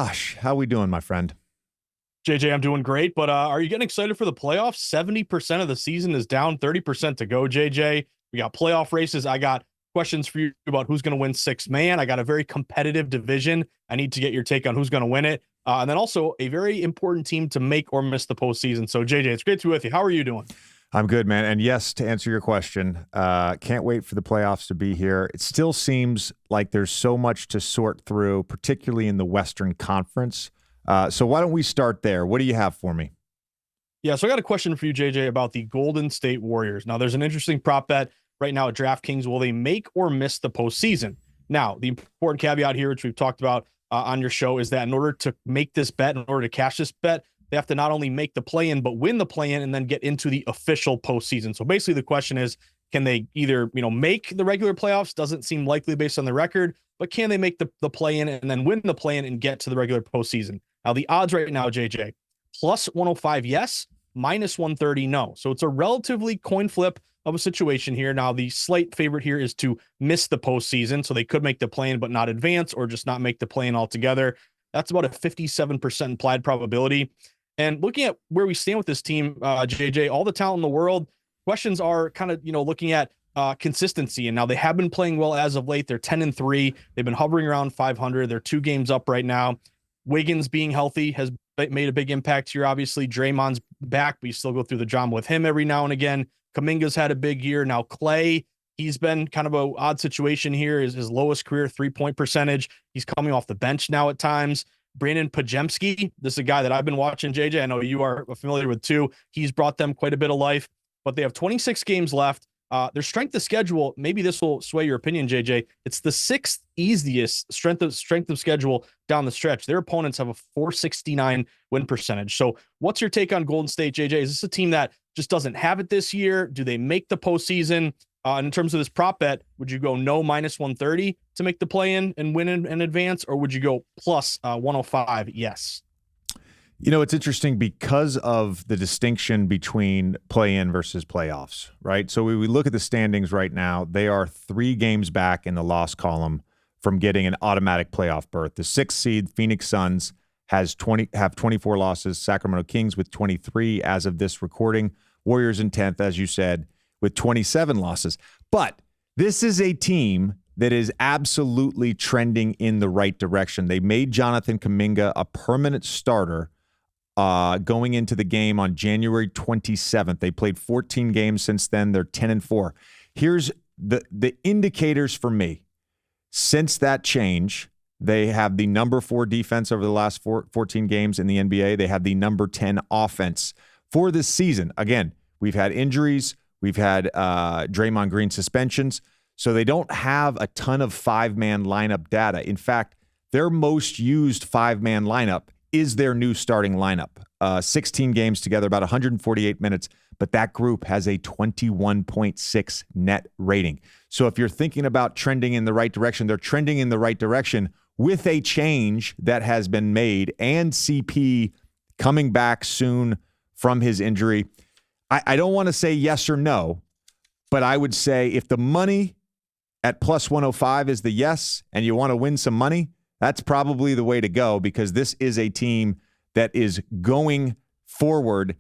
Josh, how we doing, my friend? JJ, I'm doing great, but are you getting excited for the playoffs? 70% of the season is down, 30% to go, JJ. We got playoff races. I got questions for you about who's going to win six man. I got a very competitive division. I need to get your take on who's going to win it. And then also a very important team to make or miss the postseason. So, JJ, it's great to be with you. How are you doing? I'm good, man. And yes, to answer your question, can't wait for the playoffs to be here. It still seems like there's so much to sort through, particularly in the Western Conference. So why don't we start there? What do you have for me? Yeah, so I got a question for you, JJ, about the Golden State Warriors. Now, there's an interesting prop bet right now at DraftKings. Will they make or miss the postseason? Now, the important caveat here, which we've talked about on your show, is that in order to make this bet, in order to cash this bet, they have to not only make the play-in, but win the play-in and then get into the official postseason. So basically the question is, can they either, make the regular playoffs? Doesn't seem likely based on the record, but can they make the play-in and then win the play-in and get to the regular postseason? Now, the odds right now, JJ, plus 105, yes, minus 130, no. So it's a relatively coin flip of a situation here. Now, the slight favorite here is to miss the postseason. So they could make the play-in but not advance, or just not make the play-in altogether. That's about a 57% implied probability. And looking at where we stand with this team, JJ, all the talent in the world, questions are kind of, looking at consistency. And now they have been playing well as of late. They're 10-3. They've been hovering around 500. They're 2 games up right now. Wiggins being healthy has made a big impact here. Obviously, Draymond's back, but you still go through the drama with him every now and again. Kuminga's had a big year. Now, Clay, he's been kind of an odd situation here. His lowest career 3-point percentage. He's coming off the bench now at times. Brandon Pajemski, this is a guy that I've been watching, JJ. I know you are familiar with too. He's brought them quite a bit of life, but they have 26 games left. Their strength of schedule, maybe this will sway your opinion, JJ. It's the 6th easiest strength of schedule down the stretch. Their opponents have a 469 win percentage. So what's your take on Golden State, JJ? Is this a team that just doesn't have it this year? Do they make the postseason? And in terms of this prop bet, would you go no minus 130 to make the play-in and win in advance, or would you go plus 105? Yes. It's interesting because of the distinction between play-in versus playoffs, right? So we look at the standings right now. They are 3 games back in the loss column from getting an automatic playoff berth. The 6th seed, Phoenix Suns, have 24 losses. Sacramento Kings with 23 as of this recording. Warriors in 10th, as you said, with 27 losses. But this is a team that is absolutely trending in the right direction. They made Jonathan Kuminga a permanent starter going into the game on January 27th. They played 14 games since then. They're 10-4. Here's the indicators for me. Since that change, they have the number 4 defense over the last 14 games in the NBA. They have the number 10 offense for this season. Again, we've had injuries. We've had Draymond Green suspensions. So they don't have a ton of 5-man lineup data. In fact, their most used 5-man lineup is their new starting lineup. 16 games together, about 148 minutes, but that group has a 21.6 net rating. So if you're thinking about trending in the right direction, they're trending in the right direction with a change that has been made, and CP coming back soon from his injury. I don't want to say yes or no, but I would say if the money at plus 105 is the yes, and you want to win some money, that's probably the way to go, because this is a team that is going forward